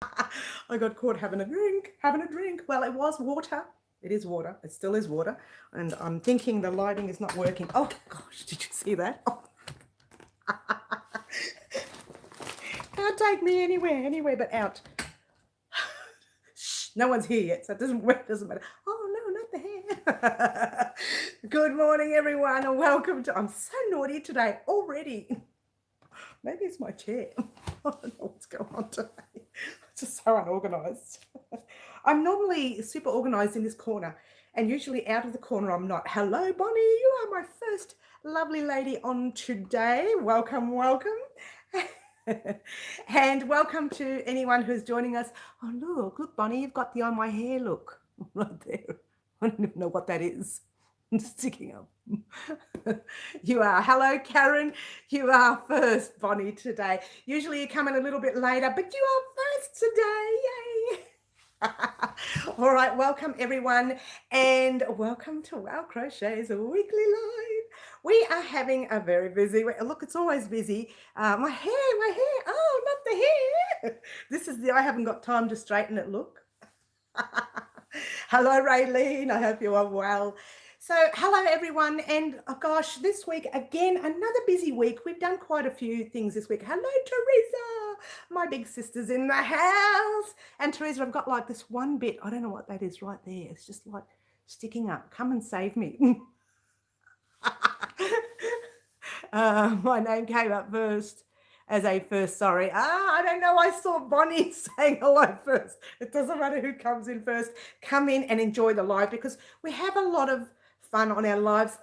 I got caught having a drink, having a drink. Well, it was water. It is water. It still is water. And I'm thinking the lighting is not working. Oh, gosh, did you see that? Oh, can't take me anywhere but out. Shh, no one's here yet, so it doesn't work, doesn't matter. Oh, no, not the hair. Good morning, everyone, and welcome to... I'm so naughty today already. Maybe it's my chair. I don't know what's going on today. I'm just so unorganised. I'm normally super organised in this corner, and usually out of the corner I'm not. Hello, Bonnie. You are my first lovely lady on today. Welcome, welcome. And welcome to anyone who's joining us. Oh, look, Bonnie, you've got the on my hair look right there. I don't even know what that is. I'm sticking up. You are. Hello, Karen. You are first, Bonnie, today. Usually you come in a little bit later, but you are first today. Yay. All right, welcome everyone, and welcome to Wow Crochet's weekly live. We are having a very busy week. Look, it's always busy. My hair. Oh, not the hair. This is I haven't got time to straighten it. Look. Hello, Raylene. I hope you are well. So, hello everyone, and oh gosh, this week again, another busy week. We've done quite a few things this week. Hello, Teresa, my big sister's in the house. And Teresa, I've got like this one bit, I don't know what that is right there. It's just like sticking up. Come and save me. My name came up first as a first, sorry. I don't know, I saw Bonnie saying hello first. It doesn't matter who comes in first. Come in and enjoy the live because we have a lot of fun on our lives.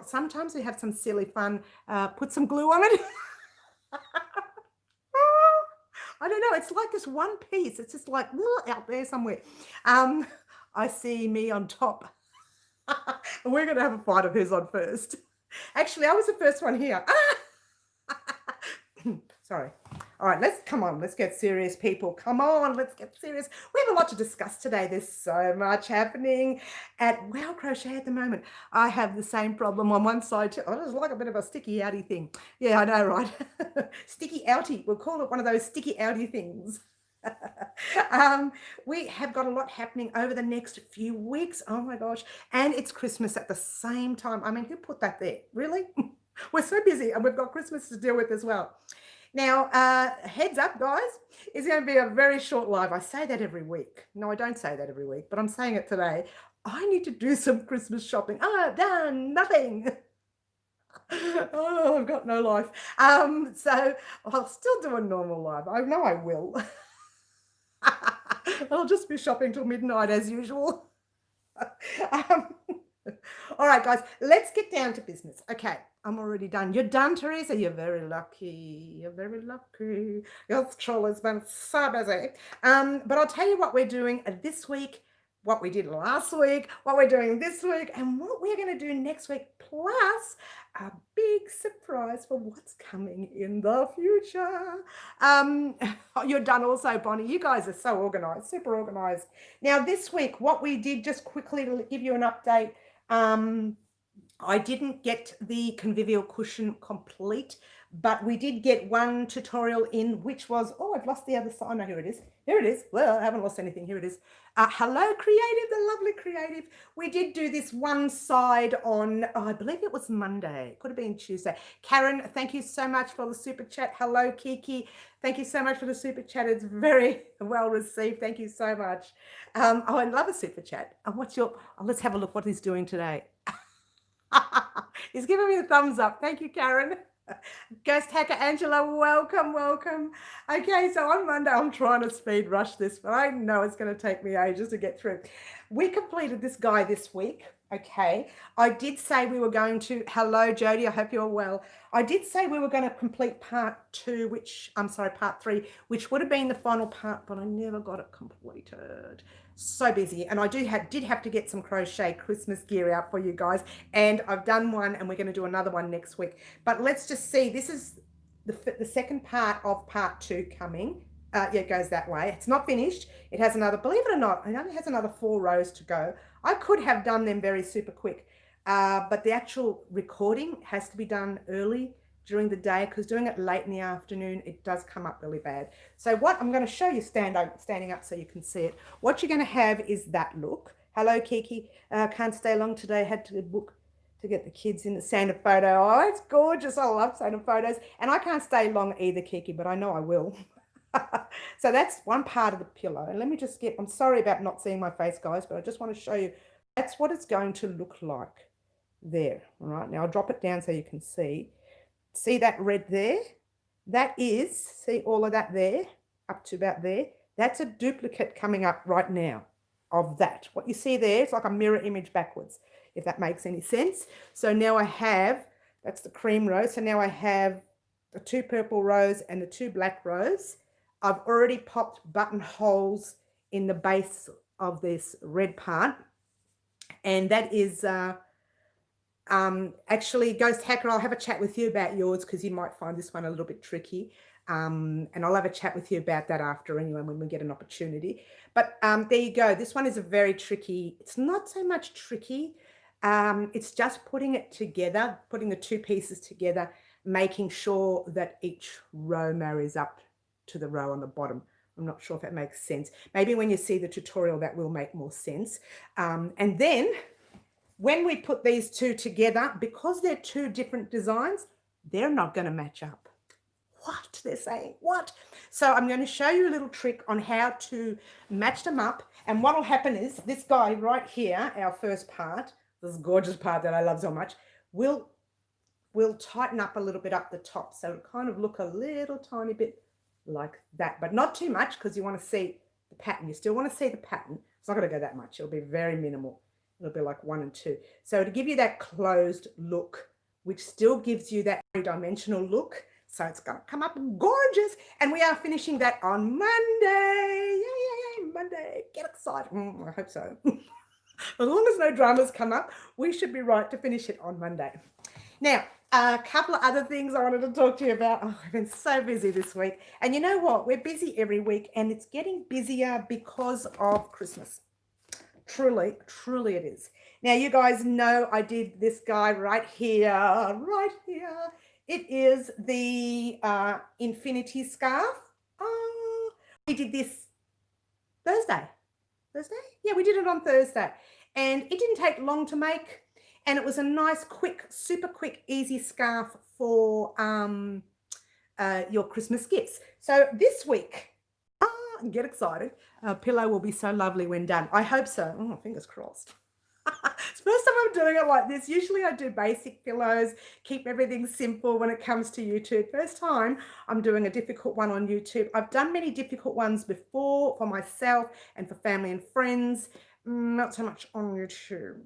Sometimes we have some silly fun. Put some glue on it. I don't know. It's like this one piece. It's just like out there somewhere. I see me on top. We're going to have a fight of who's on first. Actually, I was the first one here. Sorry. All right, let's get serious, people. Come on, let's get serious. We have a lot to discuss today. There's so much happening at Wow Crochet at the moment. I have the same problem on one side too. Oh, it's like a bit of a sticky outy thing. Yeah, I know, right? Sticky outy. We'll call it one of those sticky outy things. We have got a lot happening over the next few weeks. Oh my gosh. And it's Christmas at the same time. I mean, who put that there? Really? We're so busy and we've got Christmas to deal with as well. Now, heads up, guys, it's going to be a very short live. I say that every week. No, I don't say that every week, but I'm saying it today. I need to do some Christmas shopping. Oh, I've done nothing. Oh, I've got no life. So I'll still do a normal live. I know I will. I'll just be shopping till midnight as usual. All right, guys, let's get down to business. Okay, I'm already done. You're done, Teresa? You're very lucky. You're very lucky. Your troll has been so busy. But I'll tell you what we're doing this week, what we did last week, what we're doing this week, and what we're going to do next week, plus a big surprise for what's coming in the future. You're done also, Bonnie. You guys are so organized, super organized. Now, this week, what we did, just quickly to give you an update, I didn't get the convivial cushion complete, but we did get one tutorial in, which was, oh, I've lost the other side. Oh, no, here it is. Here it is. Well, I haven't lost anything. Here it is. Hello, Creative, the lovely Creative. We did do this one side on, oh, I believe it was Monday. Could have been Tuesday. Karen, thank you so much for the super chat. Hello, Kiki. Thank you so much for the super chat. It's very well received. Thank you so much. Oh, I love a super chat. What's your, let's have a look what he's doing today. He's giving me the thumbs up. Thank you, Karen. Ghost Hacker Angela, welcome. Okay, so on Monday, I'm trying to speed rush this, but I know it's going to take me ages to get through. We completed this guy this week. Okay, I did say we were going to, hello Jody, I hope you're well. I did say we were going to complete part 3, which would have been the final part, but I never got it completed. So busy, and I did have to get some crochet Christmas gear out for you guys, and I've done one, and we're going to do another one next week. But let's just see, this is the second part of part 2 coming. Yeah, it goes that way. It's not finished. It has another, believe it or not, it only has another 4 rows to go. I could have done them very super quick, but the actual recording has to be done early during the day, because doing it late in the afternoon, it does come up really bad. So what I'm going to show you standing up so you can see it. What you're going to have is that look. Hello, Kiki. Can't stay long today. Had to book to get the kids in the Santa photo. Oh, it's gorgeous. I love Santa photos. And I can't stay long either, Kiki, but I know I will. So that's one part of the pillow. And let me just I'm sorry about not seeing my face, guys, but I just want to show you. That's what it's going to look like there. All right, now I'll drop it down so you can see. See that red there? That is, see all of that there, up to about there? That's a duplicate coming up right now of that. What you see there, it's like a mirror image backwards, if that makes any sense. So now I have, that's the cream rose. So now I have the 2 purple rows and the 2 black rows. I've already popped buttonholes in the base of this red part. And that is actually, Ghost Hacker, I'll have a chat with you about yours because you might find this one a little bit tricky. And I'll have a chat with you about that after anyway when we get an opportunity. But there you go. This one is a very tricky, it's not so much tricky. It's just putting it together, putting the 2 pieces together, making sure that each row marries up to the row on the bottom. I'm not sure if that makes sense. Maybe when you see the tutorial, that will make more sense. And then when we put these 2 together, because they're 2 different designs, they're not going to match up. What? They're saying, what? So I'm going to show you a little trick on how to match them up. And what will happen is this guy right here, our first part, this gorgeous part that I love so much, will tighten up a little bit up the top. So it'll kind of look a little tiny bit like that, but not too much because you want to see the pattern. You still want to see the pattern. It's not going to go that much. It'll be very minimal. It'll be like 1 and 2. So to give you that closed look, which still gives you that 3-dimensional look. So it's going to come up gorgeous. And we are finishing that on Monday. Yay, Monday. Get excited. I hope so. As long as no dramas come up, we should be right to finish it on Monday. Now, a couple of other things I wanted to talk to you about. Oh, I've been so busy this week. And you know what? We're busy every week, and it's getting busier because of Christmas. Truly, truly it is. Now, you guys know I did this guy right here, right here. It is the infinity scarf. We did this Thursday. Yeah, we did it on Thursday. And it didn't take long to make. And it was a nice, quick, super quick, easy scarf for your Christmas gifts. So this week, get excited. Our pillow will be so lovely when done. I hope so. Oh, fingers crossed. It's the first time I'm doing it like this. Usually I do basic pillows, keep everything simple when it comes to YouTube. First time I'm doing a difficult one on YouTube. I've done many difficult ones before for myself and for family and friends. Not so much on YouTube.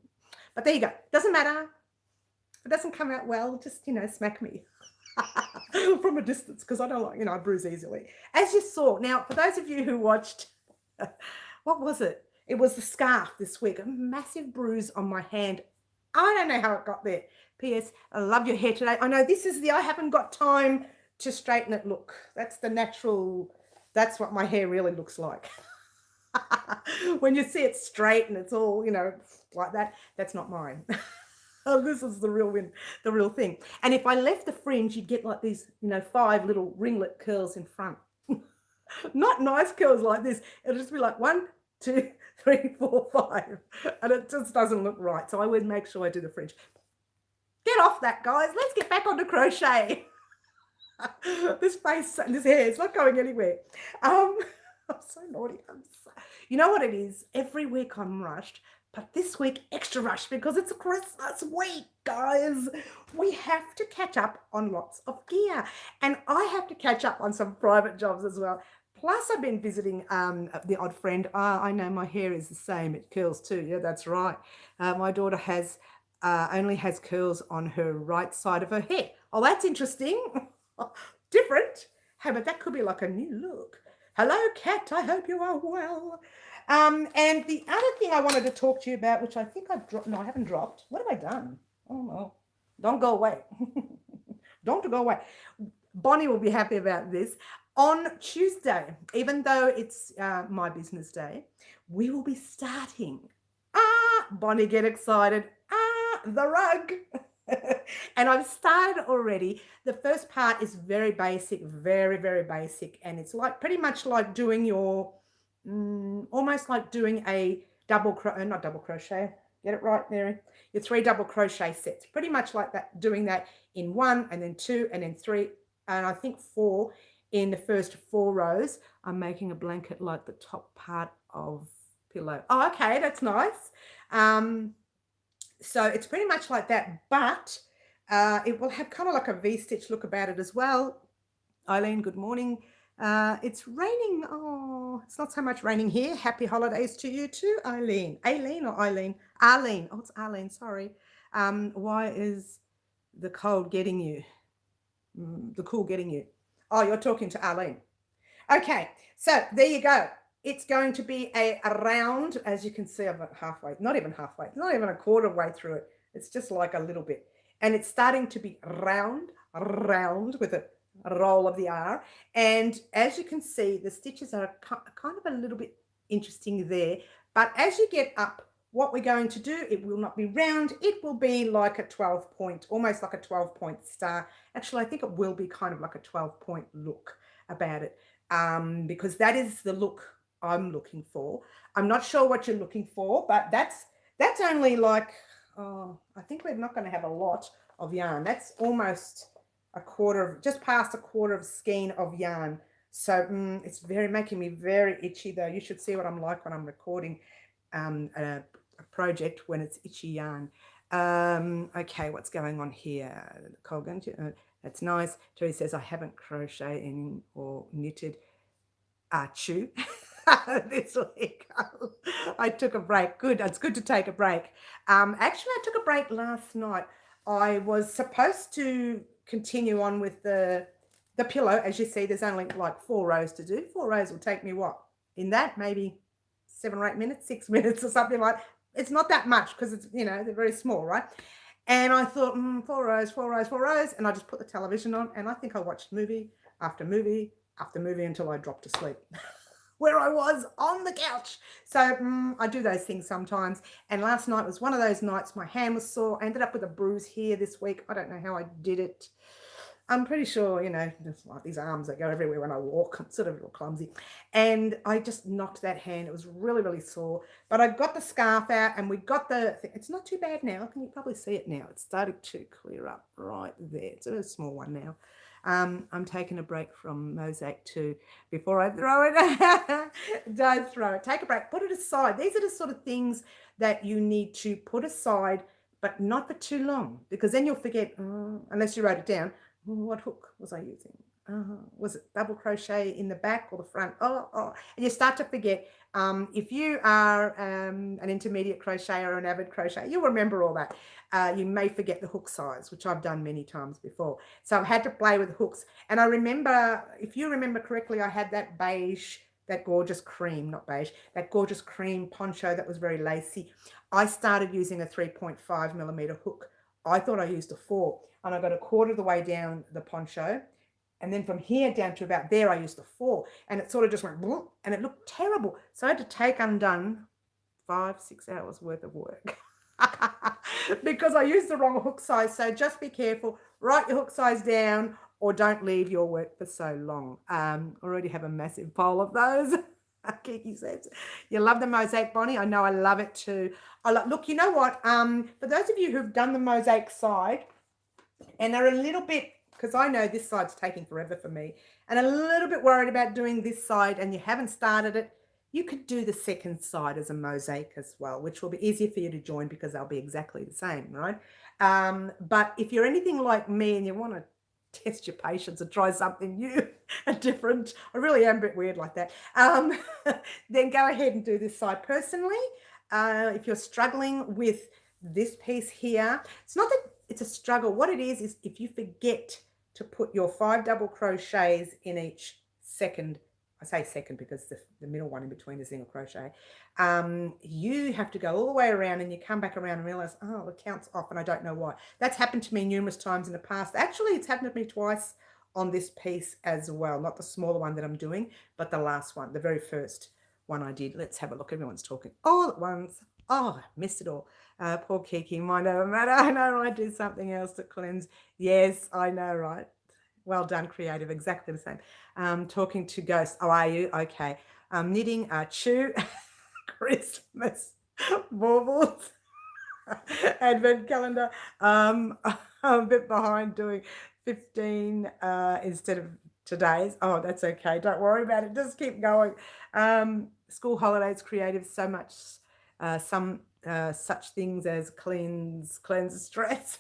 But there you go. Doesn't matter. If it doesn't come out well, just, smack me from a distance because I don't like, I bruise easily. As you saw, now, for those of you who watched, what was it? It was the scarf this week, a massive bruise on my hand. I don't know how it got there. P.S. I love your hair today. I know this is the I haven't got time to straighten it look. That's the natural, that's what my hair really looks like. When you see it straight and it's all, like that, that's not mine. Oh, this is the real thing. And if I left the fringe, you'd get like these, 5 little ringlet curls in front. Not nice curls like this. It'll just be like 1, 2, 3, 4, 5. And it just doesn't look right. So I always make sure I do the fringe. Get off that, guys. Let's get back onto crochet. This face and this hair is not going anywhere. I'm so naughty. You know what it is? Every week I'm rushed, but this week extra rushed because it's a Christmas week, guys. We have to catch up on lots of gear, and I have to catch up on some private jobs as well. Plus, I've been visiting the odd friend. I know my hair is the same. It curls too. Yeah, that's right. My daughter only has curls on her right side of her head. Oh, that's interesting. Different. Hey, but that could be like a new look. Hello, Kat. I hope you are well. And the other thing I wanted to talk to you about, which I think I've dropped. No, I haven't dropped. What have I done? Oh, no. Don't go away. Don't go away. Bonnie will be happy about this. On Tuesday, even though it's my business day, we will be starting. Bonnie, get excited. The rug. And I've started already. The first part is very basic, very, very basic. And it's like pretty much like doing your, almost like doing a not double crochet. Get it right, Mary? Your 3 double crochet sets. Pretty much like that, doing that in 1 and then 2 and then 3 and I think 4 in the first 4 rows. I'm making a blanket like the top part of pillow. Oh, okay, that's nice. So it's pretty much like that, but it will have kind of like a V-stitch look about it as well. Eileen, good morning. It's raining. Oh, it's not so much raining here. Happy holidays to you too, Eileen. Aileen or Eileen? Arlene. Oh, it's Arlene. Sorry. Why is the cold getting you? The cool getting you? Oh, you're talking to Arlene. Okay, so there you go. It's going to be a round, as you can see, I'm halfway, not even halfway, not even a quarter way through it. It's just like a little bit. And it's starting to be round with a roll of the R. And as you can see, the stitches are kind of a little bit interesting there. But as you get up, what we're going to do, it will not be round. It will be like a 12 point, almost like a 12-point star. Actually, I think it will be kind of like a 12-point look about it. Because that is the look I'm looking for. I'm not sure what you're looking for, but that's only like, oh, I think we're not going to have a lot of yarn. That's almost a quarter of, just past a quarter of skein of yarn. So it's making me very itchy though. You should see what I'm like when I'm recording a project when it's itchy yarn. Okay, what's going on here? Colgan, that's nice. Terry says, I haven't crocheted or knitted chew this week. I took a break. Good. It's good to take a break. Actually, I took a break last night. I was supposed to continue on with the pillow. As you see, there's only like 4 rows to do. 4 rows will take me what? In that, maybe 7 or 8 minutes, 6 minutes or something like that. It's not that much because it's, they're very small, right? And I thought, 4 rows, 4 rows, 4 rows. And I just put the television on and I think I watched movie after movie after movie until I dropped to sleep where I was on the couch. So I do those things sometimes. And last night was one of those nights my hand was sore. I ended up with a bruise here this week. I don't know how I did it. I'm pretty sure, just like these arms that go everywhere when I walk. I'm sort of a little clumsy. And I just knocked that hand. It was really, really sore. But I got the scarf out and we got it's not too bad now. Can you probably see it now? It's started to clear up right there. It's a small one now. I'm taking a break from mosaic too before I throw it. Don't throw it. Take a break. Put it aside. These are the sort of things that you need to put aside, but not for too long, because then you'll forget, unless you wrote it down. What hook was I using? Was it double crochet in the back or the front? And you start to forget. If you are an intermediate crocheter or an avid crocheter, you'll remember all that. You may forget the hook size, which I've done many times before. So I've had to play with hooks. And I remember, if you remember correctly, I had that beige, that gorgeous cream, not beige, that gorgeous cream poncho that was very lacy. I started using a 3.5mm hook. I thought I used a 4, and I got a quarter of the way down the poncho. And then from here down to about there, I used a 4, and it sort of just went, and it looked terrible. So I had to take undone 5-6 hours worth of work because I used the wrong hook size. So just be careful, write your hook size down, or don't leave your work for so long. Already have a massive pile of those. Kiki says, you love the mosaic, Bonnie. I know I love it too. Look, you know what? For those of you who've done the mosaic side and are a little bit, because I know this side's taking forever for me, and a little bit worried about doing this side and you haven't started it, you could do the second side as a mosaic as well, which will be easier for you to join because they'll be exactly the same, right? But if you're anything like me and you want to test your patience and try something new and different, I really am a bit weird like that, then go ahead and do this side. Personally, if you're struggling with this piece here, it's not that it's a struggle. What it is if you forget to put your 5 double crochets in each second, I say second because the middle one in between is single crochet, you have to go all the way around and you come back around and realize, oh, the count's off and I don't know why. That's happened to me numerous times in the past. Actually, it's happened to me twice on this piece as well. Not the smaller one that I'm doing, but the last one, the very first one I did. Let's have a look. Everyone's talking all at once. Oh, I missed it all. Poor Kiki, mind over matter. I know, I do something else to cleanse. Yes, I know, right? Well done, creative. Exactly the same. Talking to ghosts. Oh, are you? Okay. Knitting, chew, Christmas, baubles, advent calendar. I'm a bit behind doing 15 instead of today's. Oh, that's okay. Don't worry about it. Just keep going. School holidays, creative, so much, some such things as cleanse stress.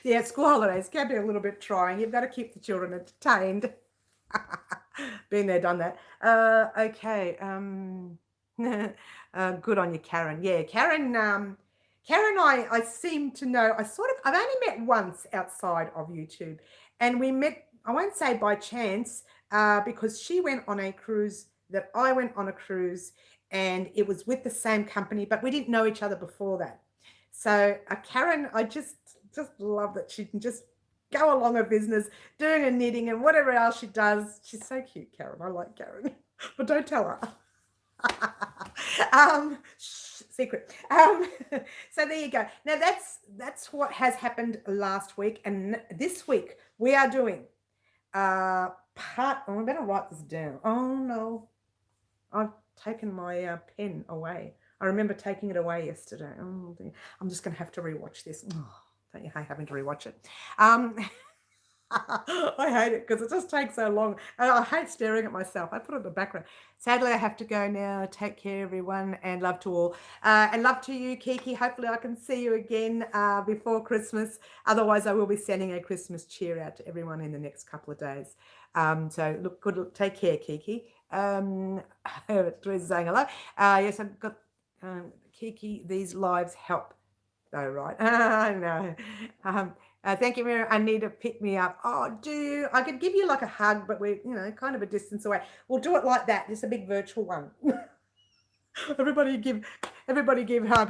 Yeah, school holidays can be a little bit trying. You've got to keep the children entertained. Been there, done that. Okay. Good on you, Karen. Yeah, Karen. Karen, I seem to know. I've only met once outside of YouTube, and we met. I won't say by chance, because she went on a cruise that I went on a cruise, and it was with the same company, but we didn't know each other before that. So, Karen, I just love that she can just go along her business, doing her knitting and whatever else she does. She's so cute, Karen. I like Karen, but don't tell her. Secret. So there you go. Now that's what has happened last week, and this week we are doing part. Oh, I better write this down. Oh no, I've taken my pen away. I remember taking it away yesterday. Oh, dear. I'm just going to have to rewatch this. Oh, don't you hate having to rewatch it? I hate it because it just takes so long. I hate staring at myself. I put it in the background. Sadly, I have to go now. Take care, everyone, and love to all. And love to you, Kiki. Hopefully, I can see you again before Christmas. Otherwise, I will be sending a Christmas cheer out to everyone in the next couple of days. So, look good. Look, take care, Kiki. Teresa's saying hello. Yes, I've got Kiki. These lives help, though, right? I know. Thank you, Mira. I need to pick me up. Oh, do you? I could give you like a hug, but we're, kind of a distance away. We'll do it like that. Just a big virtual one. everybody give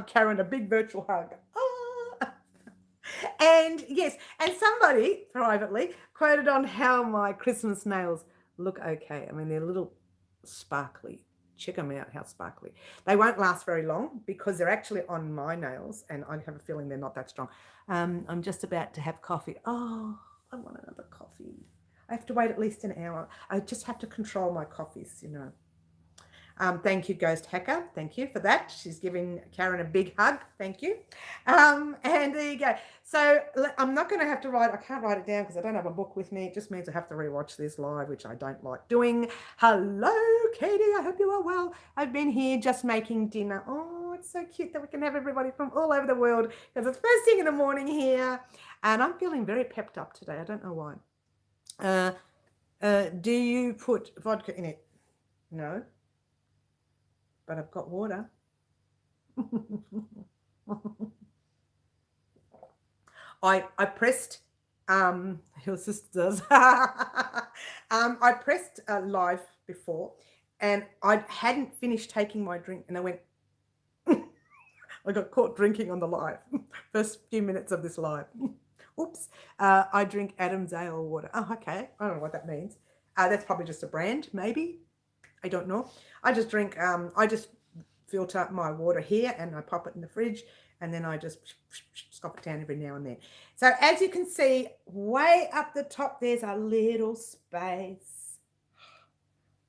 Karen a big virtual hug. Ah. And yes, and somebody privately quoted on how my Christmas nails look okay. I mean, they're a little sparkly. Check them out, how sparkly. They won't last very long because they're actually on my nails, and I have a feeling they're not that strong. I'm just about to have coffee. Oh, I want another coffee. I have to wait at least an hour. I just have to control my coffees. Thank you, Ghost Hacker. Thank you for that. She's giving Karen a big hug. Thank you. And there you go. So I'm not going to have to I can't write it down because I don't have a book with me. It just means I have to rewatch this live, which I don't like doing. Hello, Katie. I hope you are well. I've been here just making dinner. Oh, it's so cute that we can have everybody from all over the world because it's first thing in the morning here. And I'm feeling very pepped up today. I don't know why. Do you put vodka in it? No. But I've got water. I pressed your sisters. I pressed live before, and I hadn't finished taking my drink, and I went. I got caught drinking on the live. First few minutes of this live. Oops. I drink Adam's Ale water. Oh, okay. I don't know what that means. That's probably just a brand, maybe. I don't know. I just drink, I just filter my water here and I pop it in the fridge, and then I just stop it down every now and then. So as you can see, way up the top, there's a little space.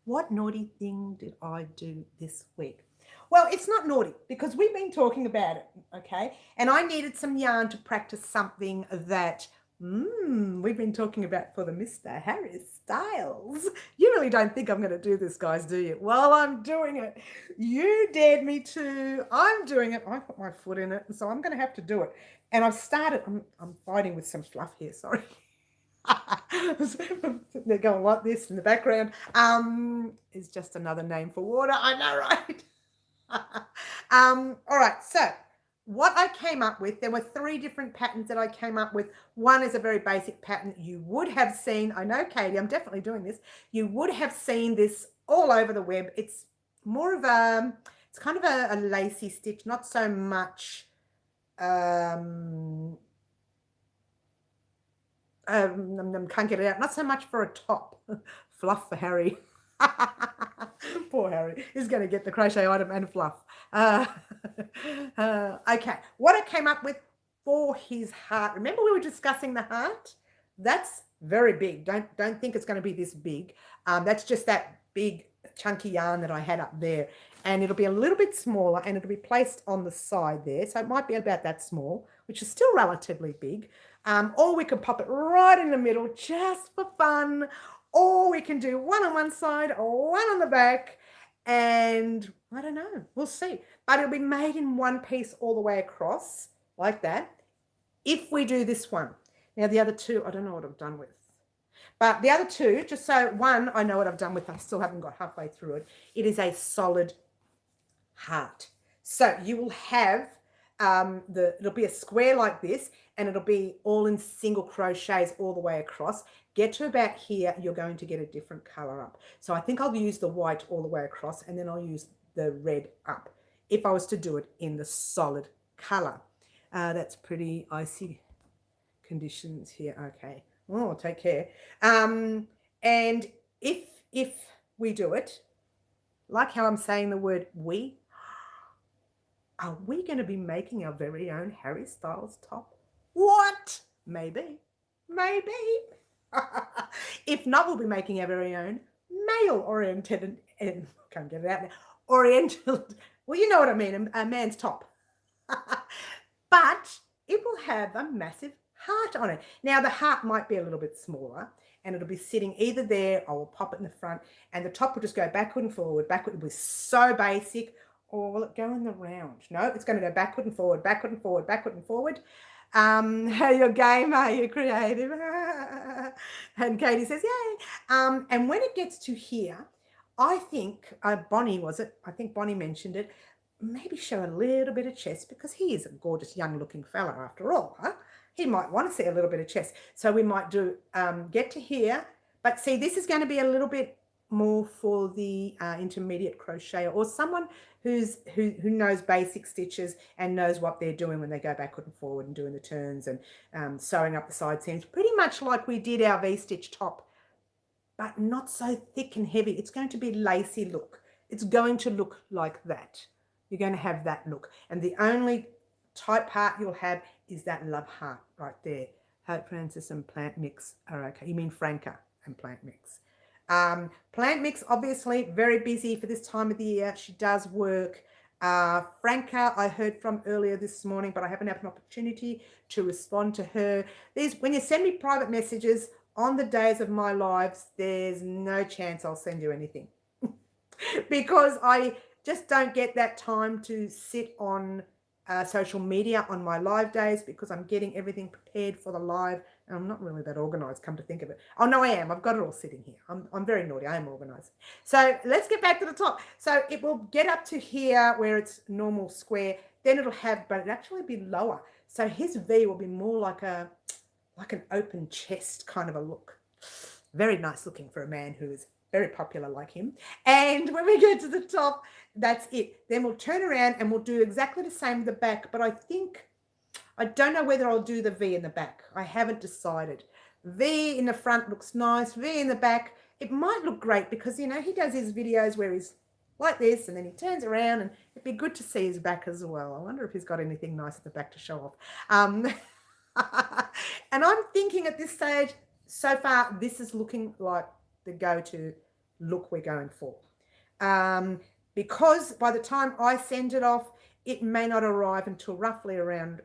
What naughty thing did I do this week? Well, it's not naughty because we've been talking about it, okay? And I needed some yarn to practice something that we've been talking about for the Mr. Harry Styles. You really don't think I'm going to do this, guys, do you? Well, I'm doing it. You dared me to. I'm doing it. I put my foot in it, so I'm going to have to do it. And I've started. I'm fighting with some fluff here. Sorry. They're going like this in the background. Is just another name for water. I know, right? All right. So what I came up with, there were 3 different patterns that I came up with. One is a very basic pattern you would have seen. I know, Katie, I'm definitely doing this. You would have seen this all over the web. It's more of it's kind of a lacy stitch, not so much, can't get it out, not so much for a top. Fluff for Harry. Poor Harry. He's going to get the crochet item and fluff. Okay. What I came up with for his heart. Remember we were discussing the heart? That's very big. Don't think it's going to be this big. That's just that big chunky yarn that I had up there. And it'll be a little bit smaller and it'll be placed on the side there. So it might be about that small, which is still relatively big. Or we could pop it right in the middle just for fun. Or we can do one on one side or one on the back. And I don't know, we'll see. But it'll be made in one piece all the way across like that. If we do this one. Now the other two, I don't know what I've done with. But the other two, just so one, I know what I've done with. I still haven't got halfway through it. It is a solid heart. So you will have it'll be a square like this, and it'll be all in single crochets all the way across. Get to about here, you're going to get a different color up. So I think I'll use the white all the way across, and then I'll use the red up if I was to do it in the solid color. That's pretty icy conditions here. Okay. Oh, take care. And if we do it, like how I'm saying the word we, are we going to be making our very own Harry Styles top? What? Maybe. Maybe. If not, we'll be making our very own male-oriented, and can't get it out now, oriental, well, you know what I mean, a man's top. But it will have a massive heart on it. Now, the heart might be a little bit smaller, and it'll be sitting either there, or we'll pop it in the front, and the top will just go backward and forward. Backward will be so basic. Or will it go in the round? No, it's going to go backward and forward, backward and forward, backward and forward. Are you game? Are you creative? And Katie says, yay. And when it gets to here, I think, Bonnie was it? I think Bonnie mentioned it. Maybe show a little bit of chest, because he is a gorgeous young looking fella after all. Huh? He might want to see a little bit of chest. So we might do get to here. But see, this is going to be a little bit more for the intermediate crocheter, or someone who knows basic stitches and knows what they're doing when they go backward and forward and doing the turns and sewing up the side seams, pretty much like we did our V-stitch top, but not so thick and heavy. It's going to be lacy look. It's going to look like that. You're going to have that look. And the only tight part you'll have is that love heart right there. Hope Francis and Plant Mix are okay. You mean Franca and Plant Mix. Plant Mix, obviously, very busy for this time of the year. She does work. Franca, I heard from earlier this morning, but I haven't had an opportunity to respond to her. When you send me private messages on the days of my lives, there's no chance I'll send you anything because I just don't get that time to sit on social media on my live days, because I'm getting everything prepared for the live. And I'm not really that organized, come to think of it. Oh, no, I am. I've got it all sitting here. I'm very naughty. I am organized. So let's get back to the top. So it will get up to here where it's normal square. Then it'll have, but it'll actually be lower. So his V will be more like an open chest kind of a look. Very nice looking for a man who is very popular like him. And when we get to the top, that's it. Then we'll turn around and we'll do exactly the same with the back. But I don't know whether I'll do the V in the back. I haven't decided. V in the front looks nice. V in the back, it might look great because, you know, he does his videos where he's like this and then he turns around, and it'd be good to see his back as well. I wonder if he's got anything nice at the back to show off. And I'm thinking at this stage, so far, this is looking like the go-to look we're going for. Because by the time I send it off, it may not arrive until roughly around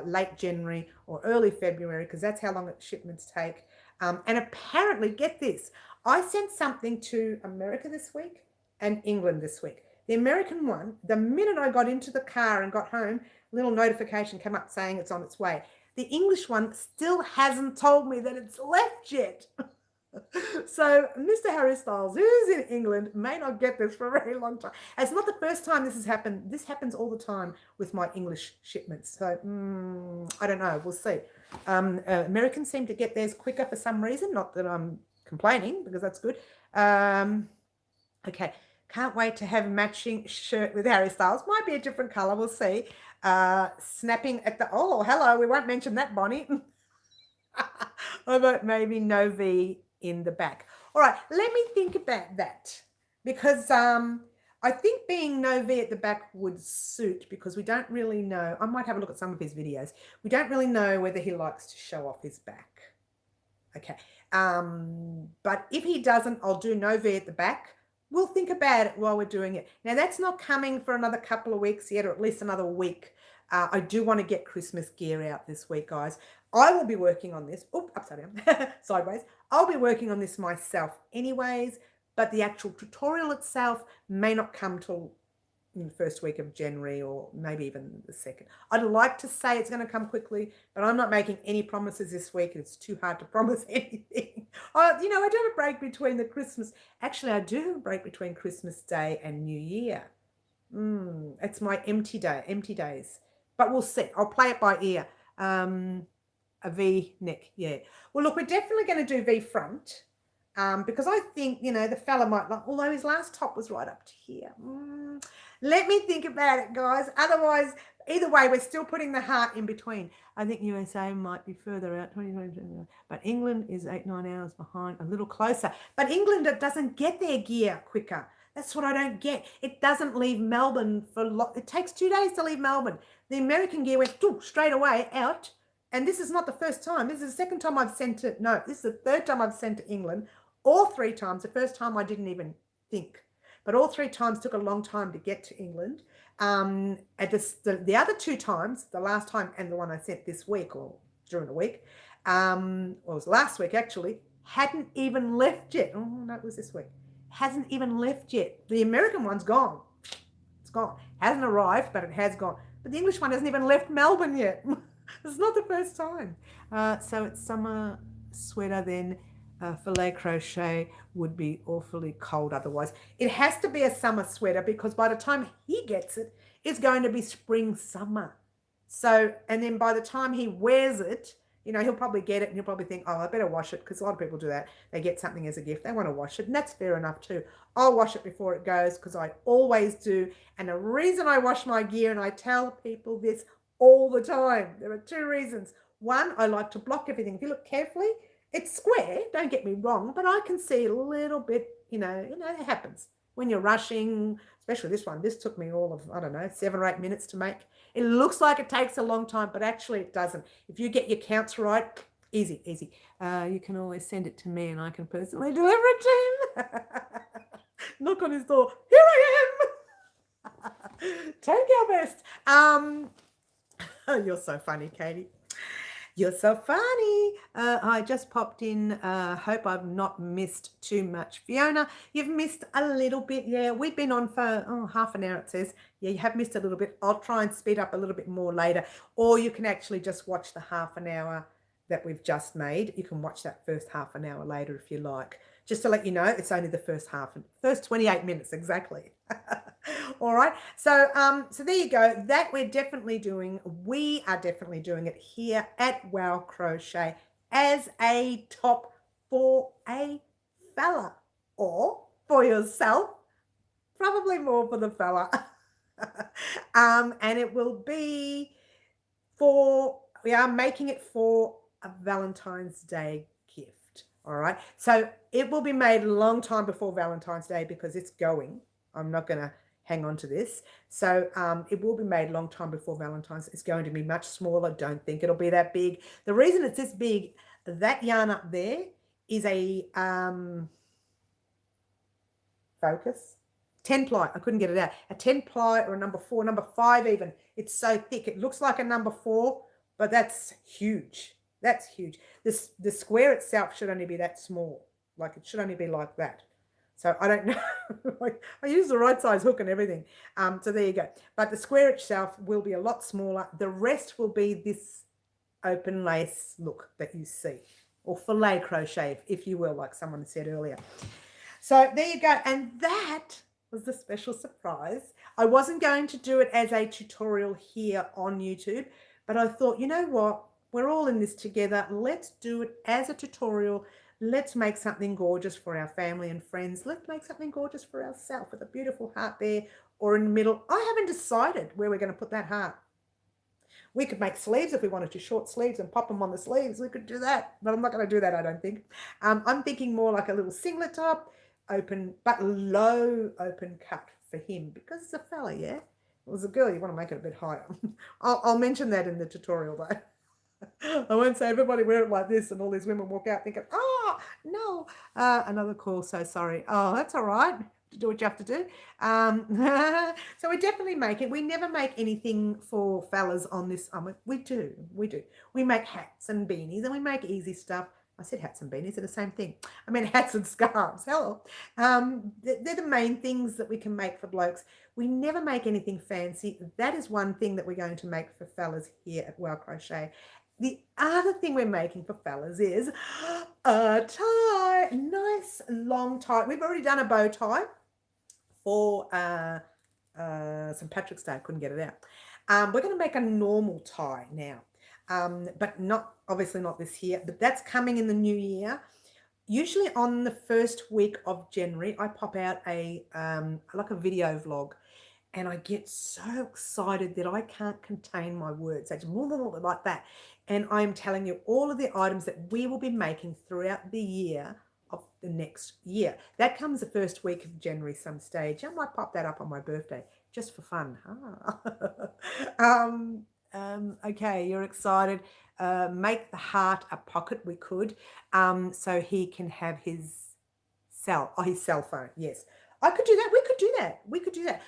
late January or early February, because that's how long shipments take. And apparently, get this, I sent something to America this week and England this week. The American one, the minute I got into the car and got home, a little notification came up saying it's on its way. The English one still hasn't told me that it's left yet. So Mr. Harry Styles, who's in England, may not get this for a very long time. It's not the first time this has happened. This happens all the time with my English shipments. So I don't know. We'll see. Americans seem to get theirs quicker for some reason. Not that I'm complaining, because that's good. Okay. Can't wait to have a matching shirt with Harry Styles. Might be a different color. We'll see. Snapping at the... Oh, hello. We won't mention that, Bonnie. Although maybe no V in the back. All right, let me think about that because I think being no V at the back would suit because we don't really know. I might have a look at some of his videos. We don't really know whether he likes to show off his back. Okay. But if he doesn't, I'll do no V at the back. We'll think about it while we're doing it. Now, that's not coming for another couple of weeks yet, or at least another week. I do want to get Christmas gear out this week, guys. I will be working on this. Oop, upside down, sideways. I'll be working on this myself anyways, but the actual tutorial itself may not come till in the first week of January or maybe even the second. I'd like to say it's going to come quickly, but I'm not making any promises this week. It's too hard to promise anything. I do have a break between the Christmas. Actually, I do have a break between Christmas Day and New Year. It's my empty days. But we'll see. I'll play it by ear. A V neck, yeah. Well, look, we're definitely going to do V front. Because I think, the fella might like, although his last top was right up to here. Let me think about it, guys. Otherwise, either way, we're still putting the heart in between. I think USA might be further out, 2020, but England is 8-9 hours behind, a little closer. But England, it doesn't get their gear quicker. That's what I don't get. It doesn't leave Melbourne it takes 2 days to leave Melbourne. The American gear went straight away out. And this is not the first time. This is the second time I've sent it. No, this is the third time I've sent to England. All 3 times. The first time I didn't even think. But all 3 times took a long time to get to England. The other 2 times, the last time and the one I sent this week or during the week, well, it was last week actually, hadn't even left yet. Oh, no, it was this week. Hasn't even left yet. The American one's gone. It's gone. Hasn't arrived, but it has gone. But the English one hasn't even left Melbourne yet. It's not the first time. So it's summer sweater then. Filet crochet would be awfully cold otherwise. It has to be a summer sweater because by the time he gets it, it's going to be spring, summer. So, and then by the time he wears it, he'll probably get it and he'll probably think, oh, I better wash it because a lot of people do that. They get something as a gift. They want to wash it and that's fair enough too. I'll wash it before it goes because I always do. And the reason I wash my gear, and I tell people this all the time, there are 2 reasons. One, I like to block everything. If you look carefully, it's square, don't get me wrong, but I can see a little bit, it happens when you're rushing, especially this one. This took me all of, 7 or 8 minutes to make. It looks like it takes a long time, but actually it doesn't. If you get your counts right, easy. You can always send it to me and I can personally deliver it to him. Knock on his door. Here I am. Take our best. You're so funny, Katie. You're so funny. I just popped in. Hope I've not missed too much. Fiona, you've missed a little bit. Yeah, we've been on for half an hour, it says. Yeah, you have missed a little bit. I'll try and speed up a little bit more later. Or you can actually just watch the half an hour that we've just made. You can watch that first half an hour later if you like. Just to let you know, it's only the first 28 minutes exactly. All right. So there you go. That we are definitely doing it here at Wow Crochet as a top for a fella or for yourself. Probably more for the fella. And it will be we are making it for a Valentine's Day gift. All right. So it will be made a long time before Valentine's Day because it's going. I'm not going to hang on to this. So it will be made a long time before Valentine's. It's going to be much smaller. Don't think it'll be that big. The reason it's this big, that yarn up there is a focus. 10 ply. I couldn't get it out. A 10 ply or a number 4, number 5 even. It's so thick. It looks like a number 4, but that's huge. That's huge. The square itself should only be that small. Like it should only be like that. So I don't know. I use the right size hook and everything. So there you go. But the square itself will be a lot smaller. The rest will be this open lace look that you see. Or filet crochet, if you will, like someone said earlier. So there you go. And that was the special surprise. I wasn't going to do it as a tutorial here on YouTube. But I thought, you know what? We're all in this together. Let's do it as a tutorial. Let's make something gorgeous for our family and friends. Let's make something gorgeous for ourselves with a beautiful heart there or in the middle. I haven't decided where we're going to put that heart. We could make sleeves if we wanted to, short sleeves, and pop them on the sleeves. We could do that, but I'm not going to do that, I don't think. I'm thinking more like a little singlet top, open, but low open cut for him, because it's a fella, yeah? If it was a girl, you want to make it a bit higher. I'll mention that in the tutorial, though. I won't say everybody wear it like this and all these women walk out thinking, oh, no. Another call, so sorry. Oh, that's all right. To do what you have to do. So we definitely make it. We never make anything for fellas on this. We do. We make hats and beanies, and we make easy stuff. I said hats and beanies are the same thing. I mean hats and scarves. Hello. They're the main things that we can make for blokes. We never make anything fancy. That is one thing that we're going to make for fellas here at Wow Crochet. The other thing we're making for fellas is a tie. Nice long tie. We've already done a bow tie for St. Patrick's Day. I couldn't get it out. We're going to make a normal tie now, but not obviously not this year, but that's coming in the new year. Usually on the first week of January, I pop out a like a video vlog, and I get so excited that I can't contain my words. I just like that. And I'm telling you all of the items that we will be making throughout the year of the next year. That comes the first week of January some stage. I might pop that up on my birthday just for fun. Okay, you're excited. Make the heart a pocket. We could, so he can have his cell phone. Yes, I could do that. We could do that.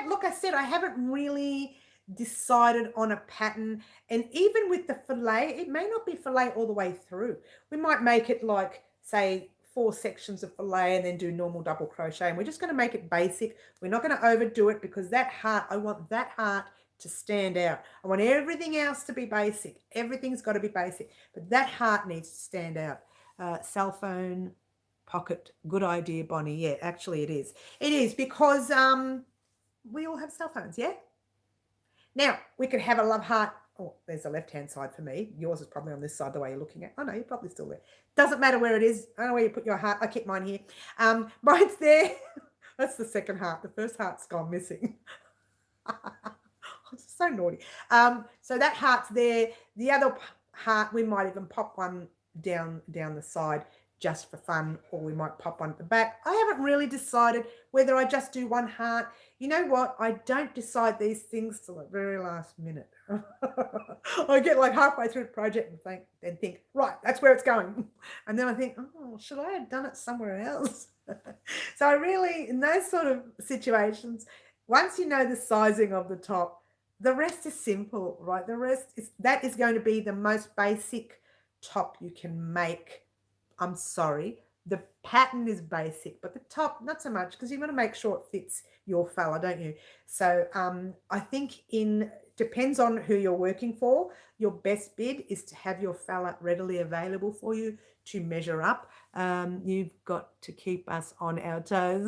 Look, I said I haven't really decided on a pattern, and even with the fillet, it may not be fillet all the way through. We might make it like, say, 4 sections of fillet and then do normal double crochet, and we're just going to make it basic. We're not going to overdo it, because that heart, I want that heart to stand out. I want everything else to be basic. Everything's got to be basic, but that heart needs to stand out. Cell phone pocket, good idea, Bonnie. Yeah, actually it is because we all have cell phones. Yeah. Now, we could have a love heart. Oh, there's the left-hand side for me. Yours is probably on this side, the way you're looking at. Oh, no, you're probably still there. Doesn't matter where it is. I don't know where you put your heart. I keep mine here. Mine's there. That's the second heart. The first heart's gone missing. It's so naughty. So that heart's there. The other heart, we might even pop one down the side just for fun, or we might pop one at the back. I haven't really decided whether I just do one heart. You know what? I don't decide these things till the very last minute. I get like halfway through the project and think, right, that's where it's going. And then I think, oh, should I have done it somewhere else? So I really, in those sort of situations, once you know the sizing of the top, the rest is simple, right? That is going to be the most basic top you can make. I'm sorry, the pattern is basic, but the top, not so much, because you want to make sure it fits your fella, don't you? So I think depends on who you're working for. Your best bid is to have your fella readily available for you to measure up. You've got to keep us on our toes.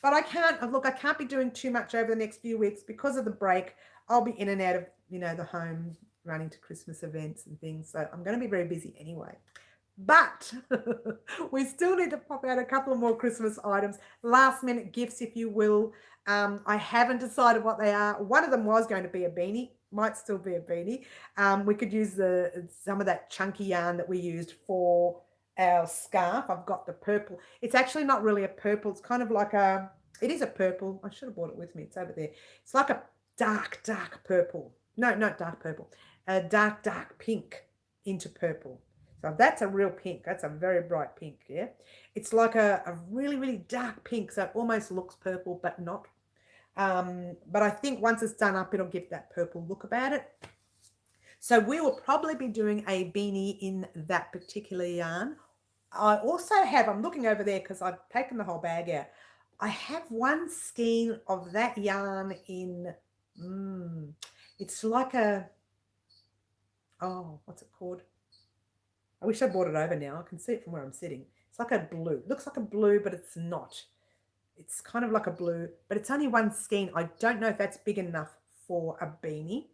But I can't be doing too much over the next few weeks because of the break. I'll be in and out of, the home, running to Christmas events and things. So I'm going to be very busy anyway. But we still need to pop out a couple of more Christmas items, last minute gifts, if you will. I haven't decided what they are. One of them was going to be a beanie, might still be a beanie. We could use some of that chunky yarn that we used for our scarf. I've got the purple. It's actually not really a purple. It's kind of like it is a purple. I should have brought it with me. It's over there. It's like a dark purple. No, not dark purple. A dark pink into purple. So that's a real pink. That's a very bright pink, yeah? It's like a really, really dark pink, so it almost looks purple, but not. But I think once it's done up, it'll give that purple look about it. So we will probably be doing a beanie in that particular yarn. I also have, I'm looking over there because I've taken the whole bag out. I have one skein of that yarn in, it's like what's it called? I wish I brought it over now. I can see it from where I'm sitting. It's like a blue. It looks like a blue, but it's not. It's kind of like a blue, but it's only one skein. I don't know if that's big enough for a beanie.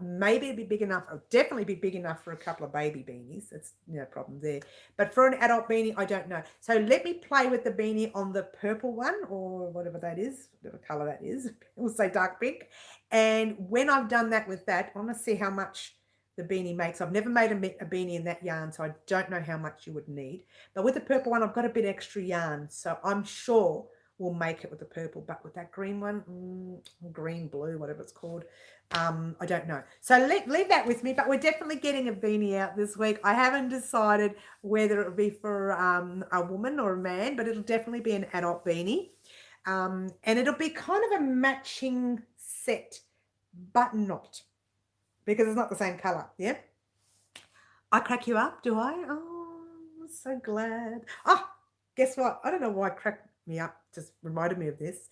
Maybe it'd be big enough, or definitely be big enough for a couple of baby beanies. That's no problem there. But for an adult beanie, I don't know. So let me play with the beanie on the purple one, or whatever that is, whatever color that is. We'll say dark pink. And when I've done that with that, I want to see how much the beanie makes. I've never made a beanie in that yarn, so I don't know how much you would need. But with the purple one, I've got a bit extra yarn, so I'm sure we'll make it with the purple. But with that green one, green, blue, whatever it's called, I don't know. So leave that with me, but we're definitely getting a beanie out this week. I haven't decided whether it'll be for a woman or a man, but it'll definitely be an adult beanie. And it'll be kind of a matching set, but not, because it's not the same color. Yeah. I crack you up, do I? Oh, I'm so glad. Oh, guess what? I don't know why it cracked me up. Just reminded me of this.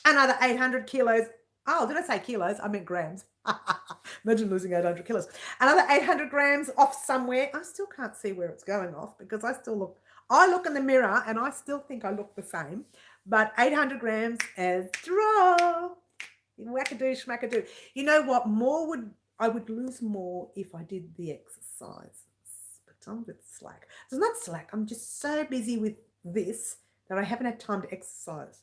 Another 800 kilos. Oh, did I say kilos? I meant grams. Imagine losing 800 kilos. Another 800 grams off somewhere. I still can't see where it's going off because I look in the mirror and I still think I look the same. But 800 grams as draw. Wackadoo, schmackadoo. You know what? I would lose more if I did the exercises. But I'm a bit slack. It's not slack. I'm just so busy with this that I haven't had time to exercise.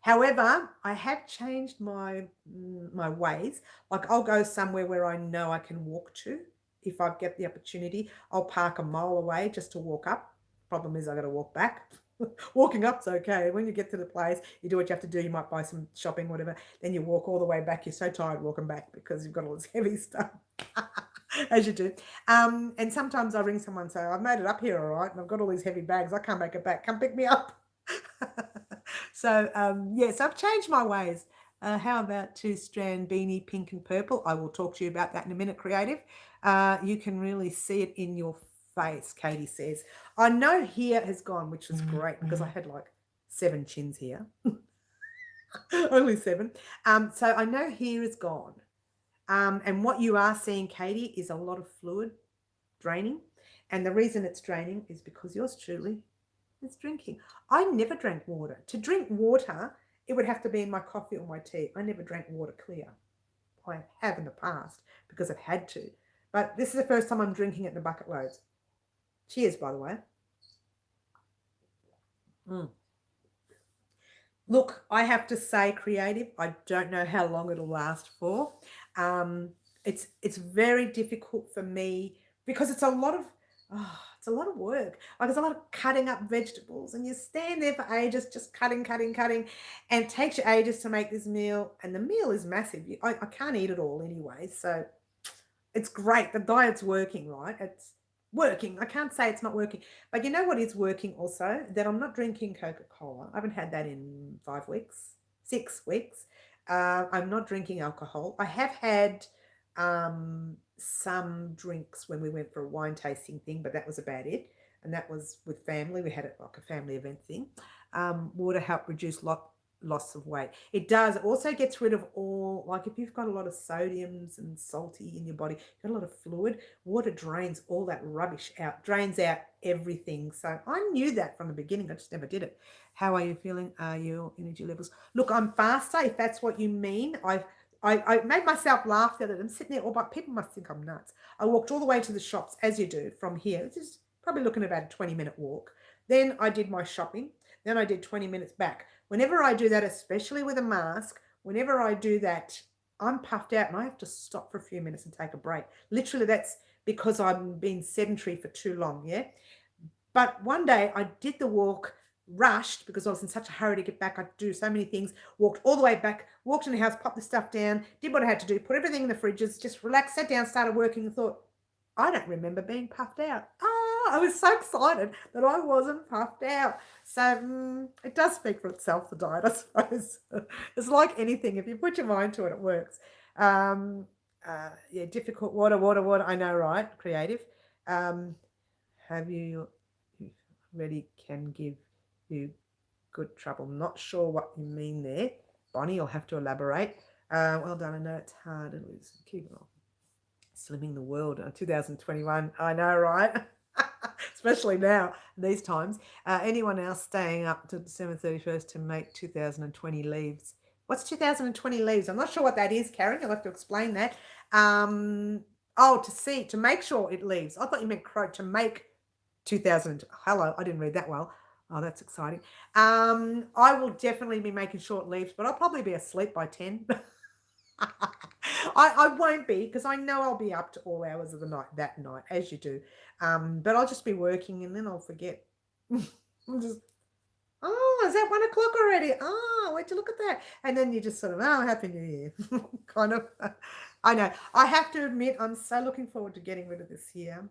However, I have changed my ways. Like I'll go somewhere where I know I can walk to. If I get the opportunity, I'll park a mile away just to walk up. Problem is I got to walk back. Walking up's okay. When you get to the place, you do what you have to do. You might buy some shopping, whatever. Then you walk all the way back. You're so tired walking back because you've got all this heavy stuff. As you do. And sometimes I ring someone and say, I've made it up here, all right, and I've got all these heavy bags. I can't make it back. Come pick me up. So, yes, I've changed my ways. How about two-strand beanie, pink and purple? I will talk to you about that in a minute, Creative. You can really see it in your face, Katie says. I know here has gone, which is great because I had like 7 chins here. Only 7. So I know here is gone. And what you are seeing, Katie, is a lot of fluid draining. And the reason it's draining is because yours truly is drinking. I never drank water. To drink water, it would have to be in my coffee or my tea. I never drank water clear. I have in the past because I've had to. But this is the first time I'm drinking it in the bucket loads. Cheers, by the way. Look, I have to say, Creative, I don't know how long it'll last for. It's very difficult for me because it's a lot of work. Like there's a lot of cutting up vegetables and you stand there for ages just cutting, and it takes you ages to make this meal, and the meal is massive. I can't eat it all anyway, so it's great. The diet's working, right? It's working. I can't say it's not working. But you know what is working also? That I'm not drinking Coca-Cola. I haven't had that in 5 weeks, 6 weeks. I'm not drinking alcohol. I have had some drinks when we went for a wine tasting thing, but that was about it. And that was with family. We had it like a family event thing. Water helped reduce loss of weight. It does. It also gets rid of all, like if you've got a lot of sodiums and salty in your body, you've got a lot of fluid, water drains all that rubbish out, drains out everything. So I knew that from the beginning. I just never did it. How are you feeling? Are your energy levels? Look, I'm faster, if that's what you mean. I made myself laugh the other day. I'm sitting there, but people must think I'm nuts. I walked all the way to the shops, as you do, from here. It's just probably looking at about a 20-minute walk. Then I did my shopping. Then I did 20 minutes back. Whenever I do that, especially with a mask, whenever I do that, I'm puffed out and I have to stop for a few minutes and take a break. Literally, that's because I've been sedentary for too long, yeah? But one day I did the walk, rushed because I was in such a hurry to get back. I had to do so many things, walked all the way back, walked in the house, popped the stuff down, did what I had to do, put everything in the fridges, just relaxed, sat down, started working and thought, I don't remember being puffed out. I was so excited that I wasn't puffed out. So it does speak for itself, the diet, I suppose. It's like anything. If you put your mind to it, it works. Yeah, difficult. Water. I know, right? Creative. Have you really can give you good trouble? Not sure what you mean there. Bonnie, you'll have to elaborate. Well done. I know it's hard. It was keep it on. Slimming the world 2021. I know, right? Especially now, these times. Anyone else staying up to December 31st to make 2020 leaves? What's 2020 leaves? I'm not sure what that is, Karen. You'll have to explain that. Oh, to make sure it leaves. I thought you meant to make 2000. Hello, I didn't read that well. Oh, that's exciting. I will definitely be making short leaves, but I'll probably be asleep by 10. I won't be, because I know I'll be up to all hours of the night that night, as you do. But I'll just be working and then I'll forget. I'm just, oh, is that 1 o'clock already? Oh, wait to look at that. And then you just sort of, oh, Happy New Year. Kind of. I know. I have to admit, I'm so looking forward to getting rid of this here.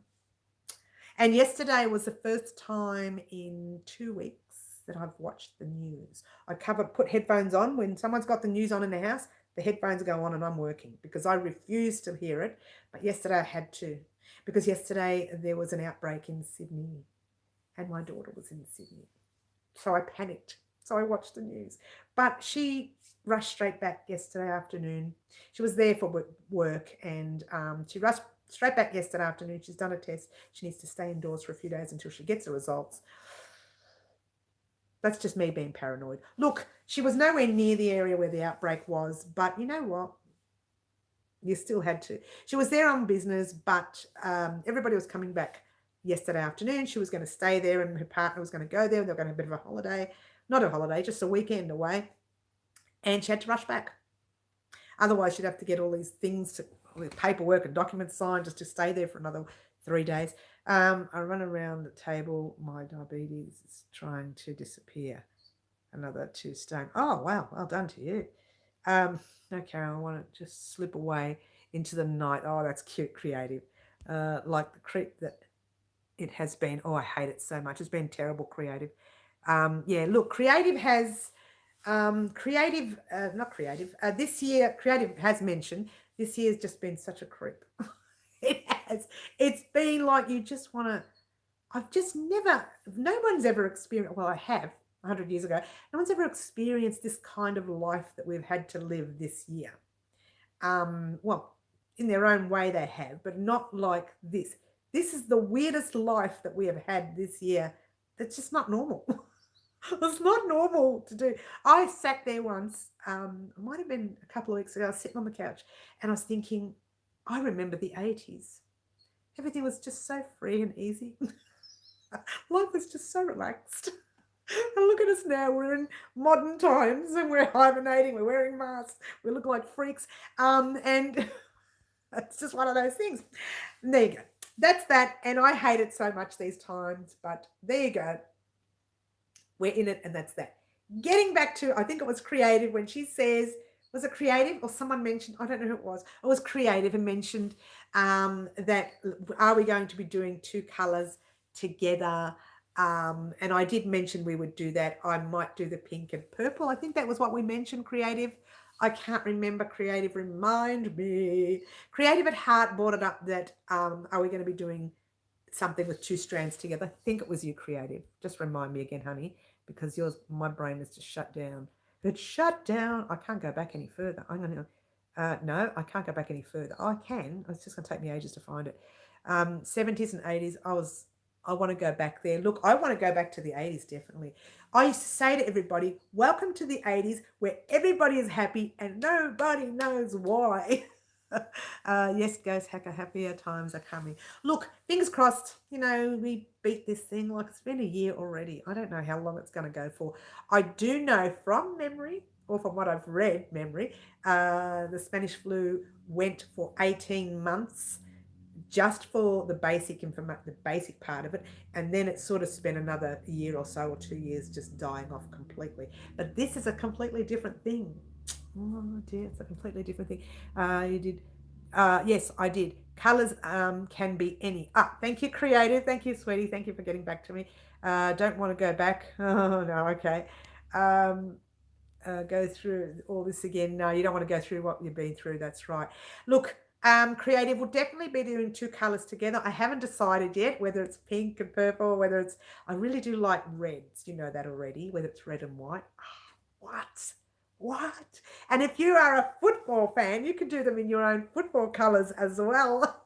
And yesterday was the first time in 2 weeks that I've watched the news. I put headphones on. When someone's got the news on in the house, the headphones go on and I'm working because I refuse to hear it. But yesterday I had to, because yesterday there was an outbreak in Sydney and my daughter was in Sydney. So I panicked. So I watched the news. But she rushed straight back yesterday afternoon. She was there for work and she rushed straight back yesterday afternoon. She's done a test. She needs to stay indoors for a few days until she gets the results. That's just me being paranoid. Look, she was nowhere near the area where the outbreak was, but you know what? You still had to. She was there on business, but everybody was coming back yesterday afternoon. She was going to stay there and her partner was going to go there. They were going to have a bit of a holiday. Not a holiday, just a weekend away. And she had to rush back. Otherwise, she'd have to get all these things, paperwork and documents signed just to stay there for another 3 days. I run around the table. My diabetes is trying to disappear. Another 2 stone. Oh, wow. Well done to you. No, Karen, I want to just slip away into the night. Oh, that's cute, creative. Like the creep that it has been. Oh, I hate it so much. It's been terrible, creative. Yeah, look, creative has... this year, creative has mentioned, this year's just been such a creep. It has. It's been like you just want to, I've just never, no one's ever experienced, well, I have 100 years ago, no one's ever experienced this kind of life that we've had to live this year. Well, in their own way they have, but not like this. This is the weirdest life that we have had this year. That's just not normal. It's not normal to do. I sat there once, it might have been a couple of weeks ago, I was sitting on the couch and I was thinking, I remember the 80s. Everything was just so free and easy. Life was just so relaxed. And look at us now, we're in modern times and we're hibernating, we're wearing masks, we look like freaks. And it's just one of those things. And there you go. That's that. And I hate it so much these times, but there you go. We're in it, and that's that. Getting back to, I think it was creative when she says, was it creative or someone mentioned, I don't know who it was creative and mentioned that are we going to be doing 2 colors together? And I did mention we would do that. I might do the pink and purple. I think that was what we mentioned, creative. I can't remember, creative, remind me. Creative at heart brought it up that are we going to be doing something with 2 strands together? I think it was you, creative. Just remind me again, honey, because my brain is just shut down. It's shut down. I can't go back any further. I'm going to, no, I can't go back any further. Oh, I can. It's just going to take me ages to find it. 70s and 80s, I want to go back there. Look, I want to go back to the 80s, definitely. I used to say to everybody, welcome to the 80s where everybody is happy and nobody knows why. Yes, Ghost Hacker, happier times are coming. Look, fingers crossed, we beat this thing. Like, it's been a year already. I don't know how long it's going to go for. I do know from memory, or from what I've read, the Spanish flu went for 18 months just for the basic part of it, and then it sort of spent another year or so, or 2 years, just dying off completely. But this is a completely different thing. Oh dear, it's a completely different thing. You did, yes, I did. Colors can be any. Thank you, creative. Thank you, sweetie. Thank you for getting back to me. Don't want to go back. Oh no, okay. Go through all this again. No, you don't want to go through what you've been through. That's right. Look, creative will definitely be doing 2 colors together. I haven't decided yet whether it's pink and purple, whether it's, I really do like reds. You know that already, whether it's red and white. What? And if you are a football fan, you can do them in your own football colors as well.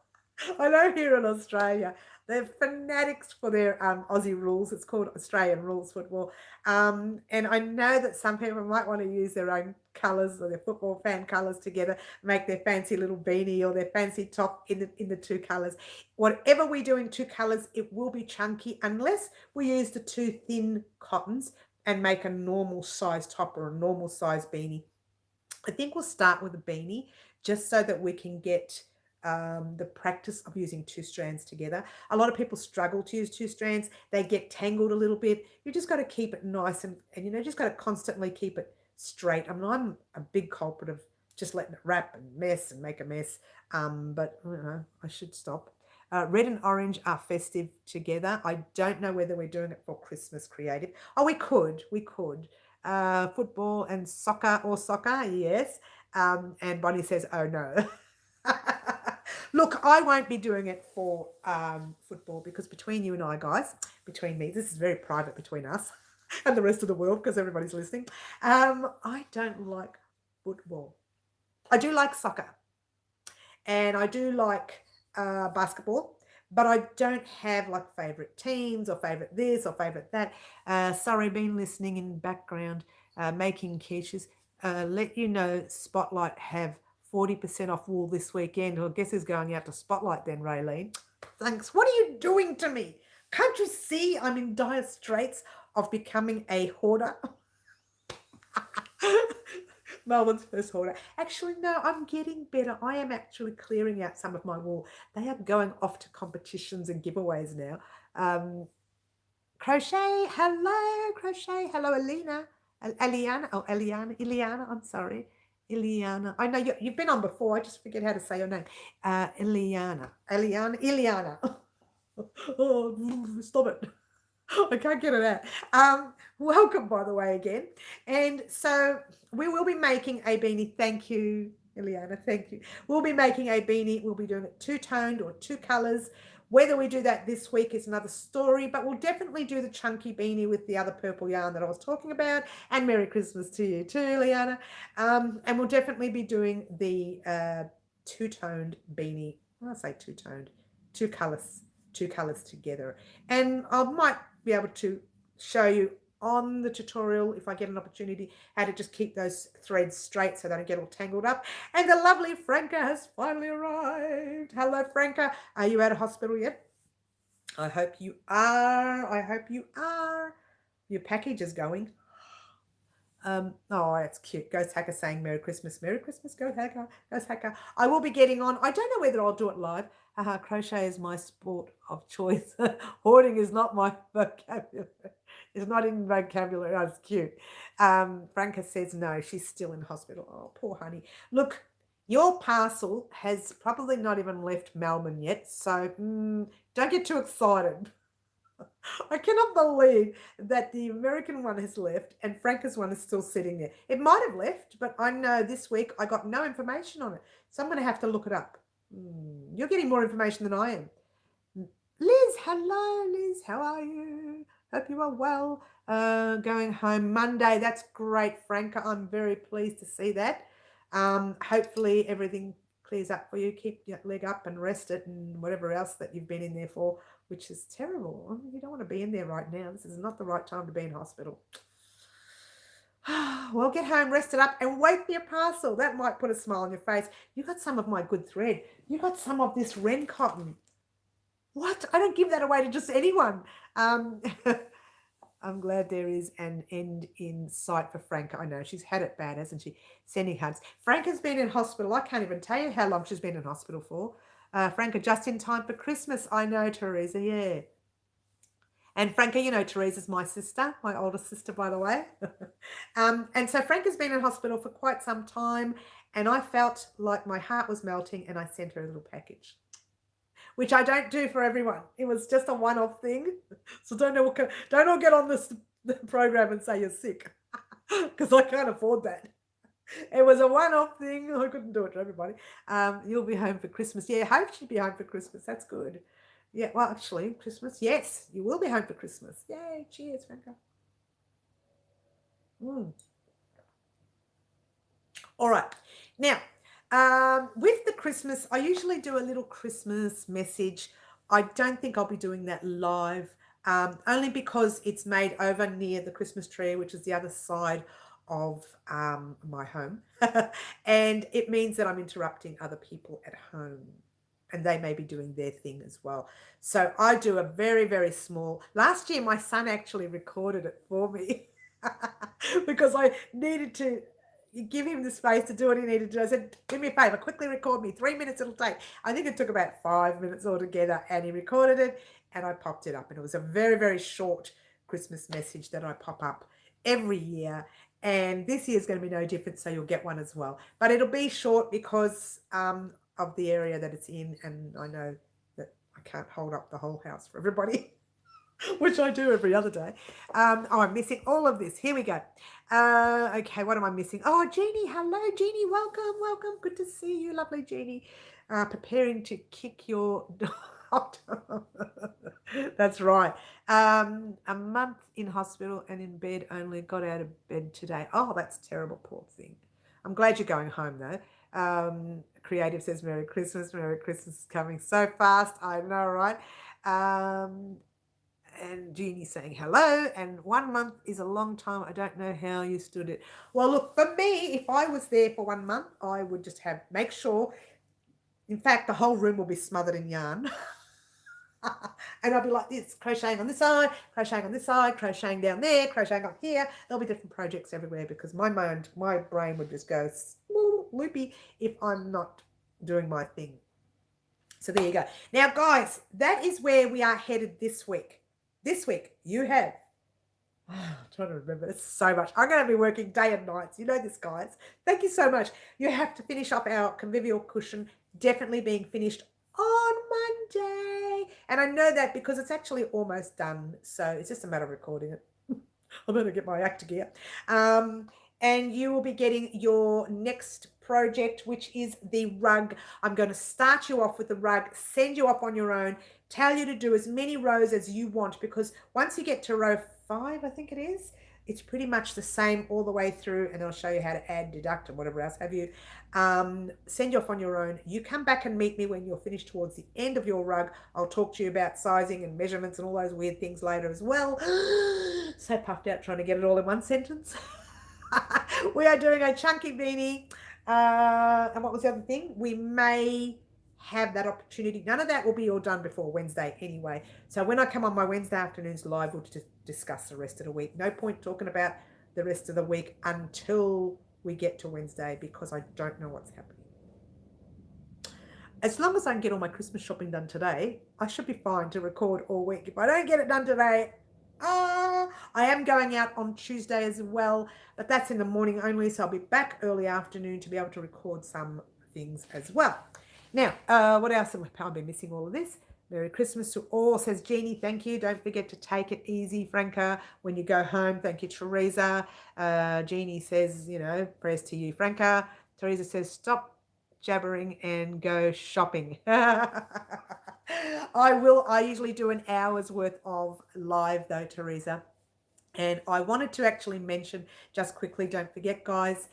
I know here in Australia, They're fanatics for their Aussie rules. It's called Australian rules football. And I know that some people might want to use their own colours or their football fan colours together, make their fancy little beanie or their fancy top in the two colours. Whatever we do in two colours, it will be chunky unless we use the two thin cottons and make a normal size top or a normal size beanie. I think we'll start with a beanie just so that we can get the practice of using two strands together. A lot of people struggle to use two strands. They get tangled a little bit. You just got to keep it nice and you know, just got to constantly keep it straight. I mean, I'm a big culprit of just letting it wrap and mess and make a mess. But you know, I should stop. Red and orange are festive together. I don't know whether we're doing it for Christmas creative. Oh, we could. Football and soccer or soccer, yes. And Bonnie says, oh no. Look, I won't be doing it for football because between you and I, guys, between me, this is very private between us and the rest of the world because everybody's listening. I don't like football. I do like soccer and I do like basketball, but I don't have like favorite teams or favorite this or favorite that. Sorry, been listening in background, making quiches. Let you know, Spotlight have 40% off wool this weekend. Well, guess who's going out to Spotlight then, Raylene? Thanks. What are you doing to me? Can't you see I'm in dire straits of becoming a hoarder? Melbourne's first hoarder. Actually, no, I'm getting better. I am actually clearing out some of my wool. They are going off to competitions and giveaways now. Crochet, hello, Crochet, hello, Alina, Iliana, I'm sorry, Iliana. I know you've been on before. I just forget how to say your name. Iliana. Oh, stop it. I can't get it out. Welcome, by the way, again. And so we will be making a beanie. Thank you, Ileana. Thank you. We'll be making a beanie. We'll be doing it two-toned or two colors. Whether we do that this week is another story, but we'll definitely do the chunky beanie with the other purple yarn that I was talking about. And Merry Christmas to you too, Liana. And we'll definitely be doing the two-toned beanie. I say two-toned, two colors together. And I might be able to show you on the tutorial, if I get an opportunity, how to just keep those threads straight so they don't get all tangled up. And the lovely Franca has finally arrived. Hello, Franca. Are you out of hospital yet? I hope you are. Your package is going. Oh, that's cute. Ghost Hacker saying Merry Christmas. Merry Christmas, Ghost Hacker. I will be getting on. I don't know whether I'll do it live. Crochet is my sport of choice. Hoarding is not my vocabulary. It's not in vocabulary. That's cute. Franca says no, she's still in hospital. Oh, poor honey. Look, your parcel has probably not even left Melbourne yet, so don't get too excited. I cannot believe that the American one has left and Franca's one is still sitting there. It might have left, but I know this week I got no information on it, so I'm going to have to look it up. You're getting more information than I am. Liz, hello, Liz. How are you? Hope you are well. Going home Monday. That's great, Franca. I'm very pleased to see that. Hopefully everything clears up for you. Keep your leg up and rest it and whatever else that you've been in there for, which is terrible. You don't want to be in there right now. This is not the right time to be in hospital. Well, get home, rest it up, and wait for your parcel. That might put a smile on your face. You got some of my good thread. You got some of this Ren cotton. What? I don't give that away to just anyone. I'm glad there is an end in sight for Franca. I know she's had it bad, hasn't she? Sending hugs. Franca's been in hospital. I can't even tell you how long she's been in hospital for. Franca, just in time for Christmas. I know, Teresa, yeah. And Franca, you know, Teresa's my sister, my older sister, by the way. And so Franca's been in hospital for quite some time, and I felt like my heart was melting, and I sent her a little package, which I don't do for everyone. It was just a one-off thing. So don't all get on this program and say you're sick, because I can't afford that. It was a one-off thing. I couldn't do it to everybody. You'll be home for Christmas. Yeah, I hope you'll be home for Christmas. That's good. Yeah, well, actually, Christmas. Yes, you will be home for Christmas. Yay, cheers, Franca. All right. Now, with the Christmas, I usually do a little Christmas message I don't think I'll be doing that live, only because it's made over near the Christmas tree, which is the other side of my home. And it means that I'm interrupting other people at home. And they may be doing their thing as well. So I do a very, very small. Last year, my son actually recorded it for me because I needed to give him the space to do what he needed to do. I said, do me a favor, quickly record me. 3 minutes it'll take. I think it took about 5 minutes altogether, and he recorded it and I popped it up. And it was a very, very short Christmas message that I pop up every year. And this year is going to be no different, so you'll get one as well. But it'll be short because of the area that it's in, and I know that I can't hold up the whole house for everybody. Which I do every other day. Oh, I'm missing all of this. Here we go. Okay, what am I missing? Oh, Jeannie. Hello, Jeannie. Welcome, welcome. Good to see you, lovely Jeannie. Preparing to kick your dog. That's right. A month in hospital and in bed, only got out of bed today. Oh, that's terrible, poor thing. I'm glad you're going home, though. Creative says, Merry Christmas. Merry Christmas is coming so fast. I know, right? And Jeannie saying hello, and 1 month is a long time. I don't know how you stood it. Well, look, for me, if I was there for 1 month, I would just make sure, in fact, the whole room will be smothered in yarn. And I'll be like this, crocheting on this side, crocheting on this side, crocheting down there, crocheting up here. There'll be different projects everywhere because my brain would just go loopy if I'm not doing my thing. So there you go. Now, guys, that is where we are headed this week. This week, you have, I'm trying to remember, it's so much. I'm going to be working day and nights. You know this, guys. Thank you so much. You have to finish off our convivial cushion, definitely being finished on Monday. And I know that because it's actually almost done. So it's just a matter of recording it. I better get my act together. And you will be getting your next project, which is the rug. I'm going to start you off with the rug, send you off on your own, tell you to do as many rows as you want, because once you get to row 5, I think it is, it's pretty much the same all the way through, and I'll show you how to add, deduct, and whatever else have you. Send you off on your own. You come back and meet me when you're finished towards the end of your rug. I'll talk to you about sizing and measurements and all those weird things later as well. So puffed out trying to get it all in one sentence. We are doing a chunky beanie. And what was the other thing? We may have that opportunity. None of that will be all done before Wednesday anyway. So when I come on my Wednesday afternoons live, we'll just discuss the rest of the week. No point talking about the rest of the week until we get to Wednesday, because I don't know what's happening. As long as I can get all my Christmas shopping done today, I should be fine to record all week. If I don't get it done today, I am going out on Tuesday as well, but that's in the morning only, so I'll be back early afternoon to be able to record some things as well. Now, what else have I been missing all of this? Merry Christmas to all, says Jeannie. Thank you. Don't forget to take it easy, Franca, when you go home. Thank you, Teresa. Jeannie says, you know, prayers to you, Franca. Teresa says, stop jabbering and go shopping. I usually do an hour's worth of live though, Teresa. And I wanted to actually mention just quickly, don't forget, guys,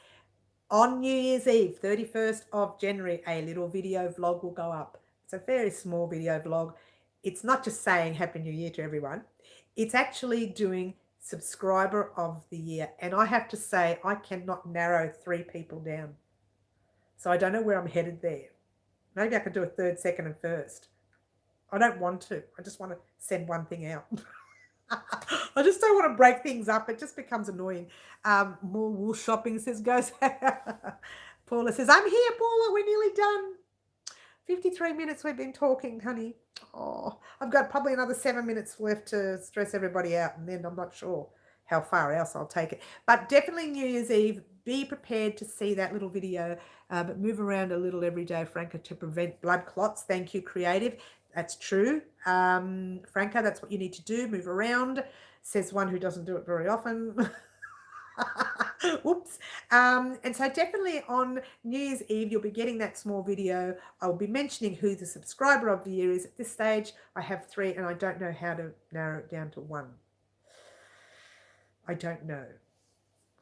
on New Year's Eve, 31st of January, a little video vlog will go up. It's a very small video vlog. It's not just saying Happy New Year to everyone. It's actually doing subscriber of the year. And I have to say, I cannot narrow 3 people down. So I don't know where I'm headed there. Maybe I could do a 3rd, 2nd, and 1st. I don't want to. I just want to send one thing out. I just don't want to break things up. It just becomes annoying. More wool shopping, says Ghost. Paula says, I'm here, Paula. We're nearly done. 53 minutes we've been talking, honey. Oh, I've got probably another 7 minutes left to stress everybody out, and then I'm not sure how far else I'll take it. But definitely New Year's Eve, be prepared to see that little video, but move around a little every day, Franca, to prevent blood clots. Thank you, Creative. That's true. Franca, that's what you need to do. Move around, says one who doesn't do it very often. Whoops. And so definitely on New Year's Eve, you'll be getting that small video. I'll be mentioning who the subscriber of the year is. At this stage, I have 3, and I don't know how to narrow it down to 1. I don't know.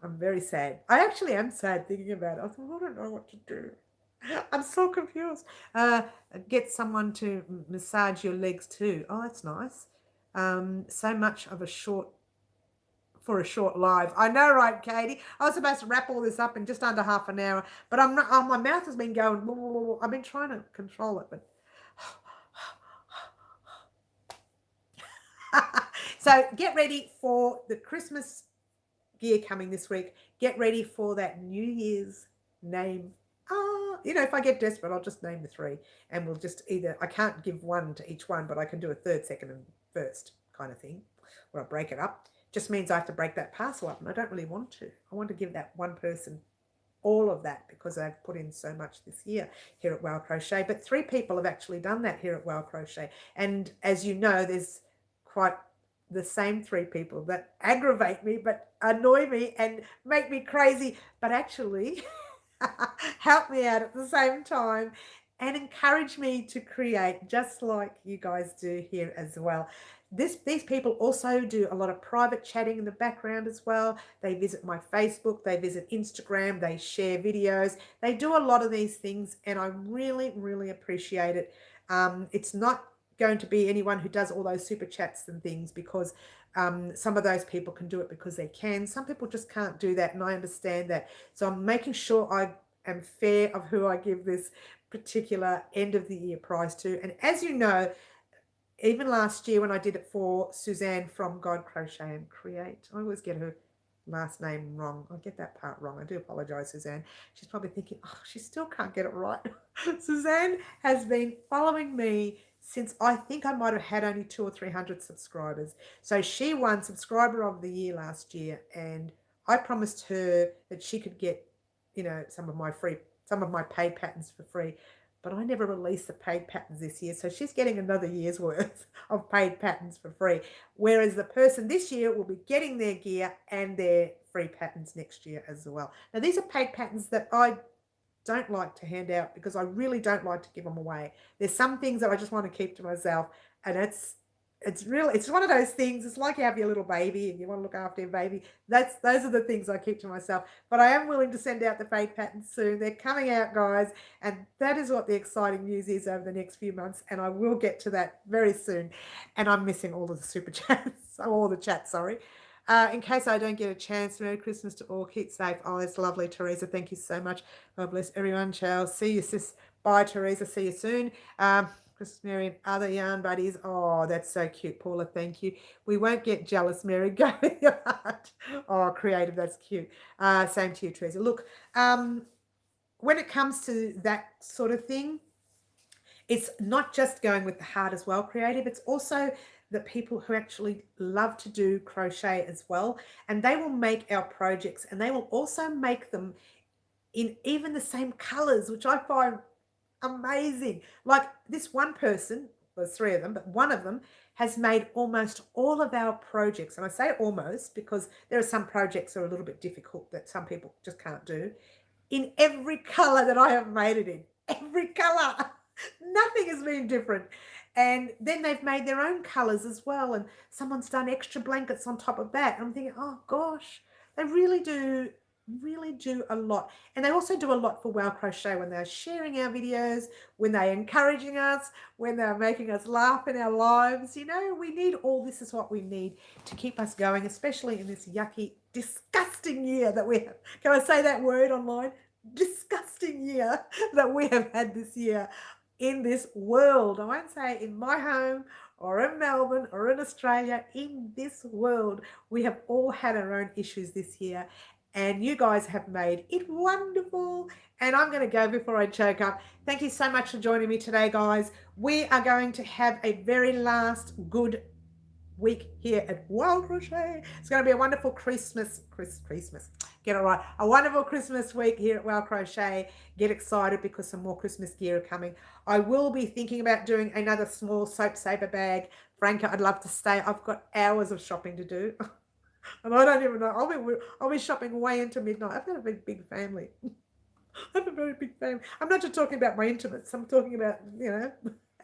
I'm very sad. I actually am sad thinking about it. I thought, I don't know what to do. I'm so confused. Uh, get someone to massage your legs too. Oh, that's nice. So much of a short for a short live. I know, right, Katie? I was supposed to wrap all this up in just under half an hour, but I'm not. Oh, my mouth has been going. I've been trying to control it, but so get ready for the Christmas gear coming this week. Get ready for that New Year's name. If I get desperate, I'll just name the three, and we'll just either. I can't give one to each one, but I can do a third, second, and first kind of thing, where I break it up. Just means I have to break that parcel up, and I don't really want to. I want to give that one person all of that because they've put in so much this year here at Wow Crochet. But 3 people have actually done that here at Wow Crochet. And as you know, there's quite the same 3 people that aggravate me but annoy me and make me crazy, but actually help me out at the same time and encourage me to create just like you guys do here as well. These people also do a lot of private chatting in the background as well. They visit my Facebook, they visit Instagram, they share videos. They do a lot of these things, and I really, really appreciate it. It's not going to be anyone who does all those super chats and things because some of those people can do it because they can. Some people just can't do that, and I understand that. So I'm making sure I am fair of who I give this particular end of the year prize to. And as you know, even last year when I did it for Suzanne from God Crochet and Create, I always get her last name wrong. I get that part wrong. I do apologize, Suzanne. She's probably thinking, oh, she still can't get it right. Suzanne has been following me since I think I might have had only 200 or 300 subscribers. So she won Subscriber of the Year last year, and I promised her that she could get, some of my paid patterns for free. But I never released the paid patterns this year, so she's getting another year's worth of paid patterns for free. Whereas the person this year will be getting their gear and their free patterns next year as well. Now, these are paid patterns that I don't like to hand out because I really don't like to give them away. There's some things that I just want to keep to myself, and it's one of those things. It's like you have your little baby and you want to look after your baby. Those are the things I keep to myself. But I am willing to send out the fake patterns soon. They're coming out, guys, and that is what the exciting news is over the next few months. And I will get to that very soon. And I'm missing all of the super chats, all the chats. Sorry. In case I don't get a chance, Merry Christmas to all. Keep safe. Oh, that's lovely, Teresa. Thank you so much. God bless everyone. Ciao. See you, sis. Bye, Teresa. See you soon. Christmas Mary and other yarn buddies. Oh, that's so cute, Paula. Thank you. We won't get jealous, Mary. Go with your heart. Oh, creative. That's cute. Same to you, Teresa. Look, when it comes to that sort of thing, it's not just going with the heart as well, creative. It's also the people who actually love to do crochet as well. And they will make our projects, and they will also make them in even the same colors, which I find amazing. Like this one person, there's 3 of them, but one of them has made almost all of our projects. And I say almost because there are some projects that are a little bit difficult that some people just can't do, in every color that I have made it in. Every color. Nothing has been different. And then they've made their own colors as well. And someone's done extra blankets on top of that. And I'm thinking, oh gosh, they really do a lot. And they also do a lot for Wow Crochet when they're sharing our videos, when they're encouraging us, when they're making us laugh in our lives. We need all this is what we need to keep us going, especially in this yucky, disgusting year that we have. Can I say that word online? Disgusting year that we have had this year in this world. I won't say in my home or in Melbourne or in Australia. In this world, we have all had our own issues this year, and you guys have made it wonderful. And I'm going to go before I choke up. Thank you so much for joining me today, guys. We are going to have a very last good week here at Wow Crochet. It's going to be a wonderful Christmas. Get it right. A wonderful Christmas week here at Wow Crochet. Get excited because some more Christmas gear are coming. I will be thinking about doing another small soap saver bag. Franca, I'd love to stay. I've got hours of shopping to do. And I don't even know. I'll be shopping way into midnight. I've got a big family. I have a very big family. I'm not just talking about my intimates. I'm talking about,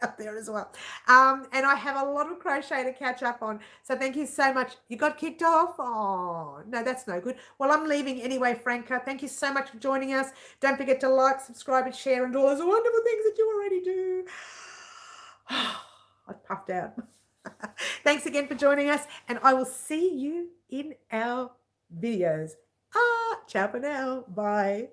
out there as well. And I have a lot of crochet to catch up on. So thank you so much. You got kicked off? Oh, no, that's no good. Well, I'm leaving anyway, Franca. Thank you so much for joining us. Don't forget to like, subscribe, and share, and all those wonderful things that you already do. I puffed out. Thanks again for joining us, and I will see you in our videos. Ciao for now. Bye.